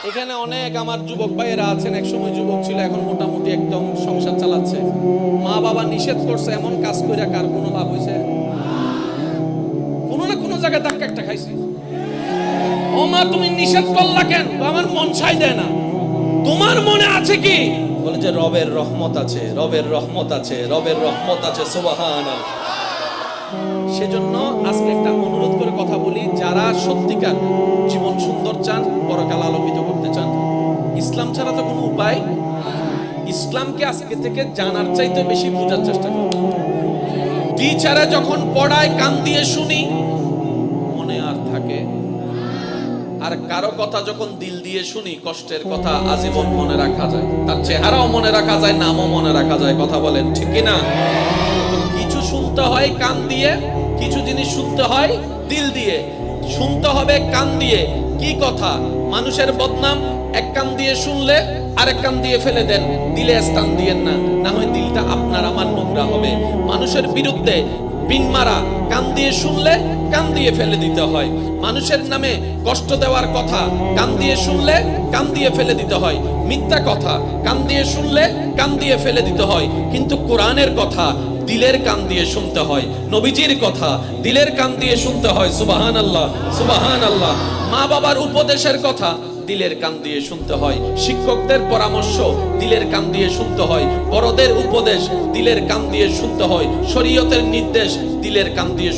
এখানে অনেক আমার যুবক ভাইয়েরা আছেন, একসময় যুবক ছিল, এখন মোটামুটি একদম সংসার চালাচ্ছে। মা বাবা নিষেধ করছে, এমন কাজ করে কার কোনো লাভ হয়েছে? কোনো না কোনো জায়গায় ধাক্কা একটা খাইছে। ও মা, তুমি নিষেধ করলা কেন? আমার মন চাই দেয় না। তোমার মনে আছে কি? বলে যে রবের রহমত আছে, রবের রহমত আছে, রবের রহমত আছে। সুবহানাল্লাহ। সেজন্য আজকে একটা অনুরোধ করে কথা বলি, যারা সত্যিকার জীবন সুন্দর চান, পরকাল আলোকিত করতে চান, ইসলাম ছাড়া তো কোনো উপায়। ইসলামকে আজকে থেকে জানার চাইতে বেশি বোঝার চেষ্টা করুন। টিচারে যখন পড়ায় কান দিয়ে শুনি, মনে আর থাকে। আর কারো কথা যখন দিল দিয়ে শুনি, কষ্টের কথা আজীবন মনে রাখা যায়, তার চেহারাও মনে রাখা যায়, নামও মনে রাখা যায়। কথা বলেন ঠিক কিনা? কিছু শুনতে হয় কান দিয়ে, কিছু জিনিস শুনতে হয় দিল দিয়ে। শুনতে হবে কান দিয়ে। কি কথা? মানুষের বদনাম এক কান দিয়ে শুনলে আরেক কান দিয়ে ফেলে দেন, দিলে স্থান দিয়েন না, না হয় দিলটা আপনার আমার নোংরা হবে। মানুষের বিরুদ্ধে বিন মারা কান দিয়ে শুনলে কান দিয়ে ফেলে দিতে হয়। মানুষের নামে কষ্ট দেওয়ার কথা কান দিয়ে শুনলে কান দিয়ে ফেলে দিতে হয়। মিথ্যা কথা কান দিয়ে শুনলে কান দিয়ে ফেলে দিতে হয়। কিন্তু কোরআনের কথা দিলের কান দিয়ে শুনতে হয়। নবীজির কথা দিলের কান দিয়ে শুনতে হয়। সুবহানাল্লাহ, সুবহানাল্লাহ। মা বাবার উপদেশের কথা দিলের কান দিয়ে শুনতে হয়। শিক্ষকদের পরামর্শ দিলের কান দিয়ে শুনতে হয়। বড়দের উপদেশ দিলের কান দিয়ে শুনতে হয়। শরীয়তের নির্দেশ দিলের কান দিয়ে